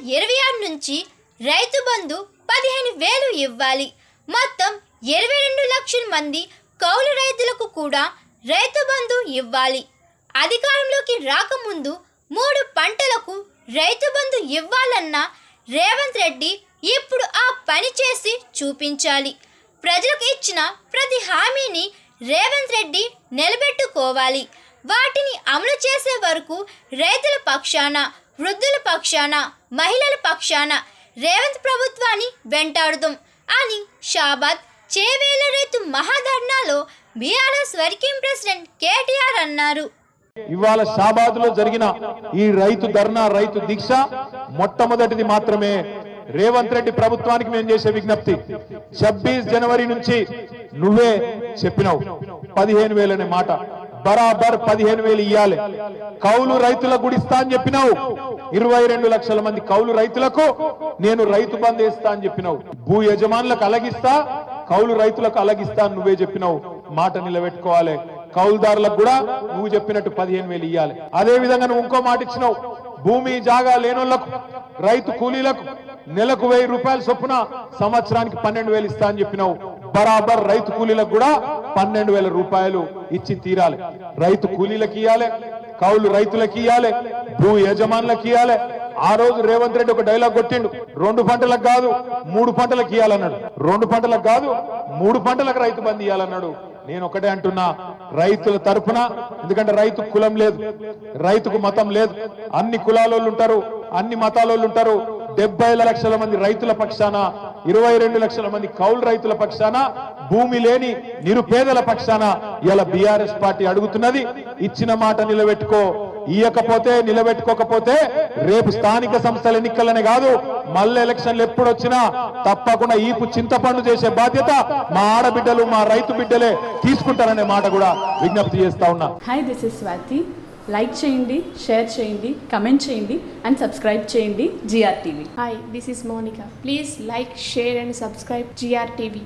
2026 నుంచి రైతు బంధు 15,000 ఇవ్వాలి. మొత్తం 22 లక్షల మంది కౌలు రైతులకు కూడా రైతు బంధు ఇవ్వాలి. అధికారంలోకి రాకముందు 3 పంటలకు రైతు బంధు ఇవ్వాలన్న రేవంత్ రెడ్డి ఇప్పుడు ఆ పని చేసి చూపించాలి. ప్రజలకు ఇచ్చిన ప్రతి హామీని రేవంత్ రెడ్డి నిలబెట్టుకోవాలి. వాటిని అమలు చేసే వరకు రైతుల పక్షాన, వృద్ధుల పక్షాన, మహిళల పక్షాన రేవంత్ ప్రభుత్వాన్ని వెంటాడుదాం అని షాబాద్ చేవేల రైతు మహాధర్నాలో బీఆర్ఎస్ వర్కింగ్ ప్రెసిడెంట్ కేటీఆర్ అన్నారు. ఇవాళ షాబాద్ లో జరిగిన ఈ రైతు ధర్నా, రైతు దీక్ష మొట్టమొదటిది మాత్రమే. రేవంత్ రెడ్డి ప్రభుత్వానికి మేము చేసే విజ్ఞప్తి, 26 జనవరి నుంచి నువ్వే చెప్పినావు 15,000 అనే మాట, బరాబర్ 15,000 ఇయ్యాలి. కౌలు రైతులకు గుడిస్తా అని చెప్పినావు. 22 లక్షల మంది కౌలు రైతులకు నేను రైతు బంధు వేస్తా అని చెప్పినావు. భూ యజమానులకు అలగిస్తా, కౌలు రైతులకు అలగిస్తా అని నువ్వే చెప్పినావు. మాట నిలబెట్టుకోవాలి. కౌలుదారులకు కూడా నువ్వు చెప్పినట్టు 15,000 ఇయ్యాలి. అదే విధంగా నువ్వు ఇంకో మాట ఇచ్చినావు, భూమి జాగా లేనోళ్లకు, రైతు కూలీలకు నెలకు 1000 రూపాయల చొప్పున సంవత్సరానికి 12,000 ఇస్తా అని చెప్పినావు. బరాబర్ రైతు కూలీలకు కూడా 12,000 రూపాయలు ఇచ్చి తీరాలి. రైతు కూలీలకు ఇయ్యాలి, కౌలు రైతులకు ఇయ్యాలి, భూ యజమానులకు ఇయ్యాలి. ఆ రోజు రేవంత్ రెడ్డి ఒక డైలాగ్ కొట్టిండు, 2 పంటలకు కాదు 3 పంటలకు ఇయ్యాలన్నాడు. 2 పంటలకు కాదు 3 పంటలకు రైతు బంధు ఇయ్యాలన్నాడు. నేను ఒకటే అంటున్నా, రైతుల తరఫున, ఎందుకంటే రైతు కులం లేదు, రైతుకు మతం లేదు, అన్ని కులాలోళ్ళు ఉంటారు, అన్ని మతాలోళ్ళు ఉంటారు. 70 లక్షల మంది రైతుల పక్షాన, 22 లక్షల మంది కౌలు రైతుల పక్షాన, భూమి లేని నిరుపేదల పక్షాన ఇలా బీఆర్ఎస్ పార్టీ అడుగుతున్నది. ఇచ్చిన మాట నిలబెట్టుకో. ఇయ్యకపోతే, నిలబెట్టుకోకపోతే రేపు స్థానిక సంస్థల ఎన్నికలనే కాదు, మళ్ళీ ఎలక్షన్లు ఎప్పుడు వచ్చినా తప్పకుండా ఈపు చింతపండు చేసే బాధ్యత మా ఆడబిడ్డలు, మా రైతు బిడ్డలే తీసుకుంటారనే మాట కూడా విజ్ఞప్తి చేస్తా ఉన్నా. Hi, this is Swathi. Like చేయండి, షేర్ చేయండి, కమెంట్ చేయండి అండ్ సబ్స్క్రైబ్ చేయండి GRTV. Hi, this is Monica. Please like, share and subscribe GRTV.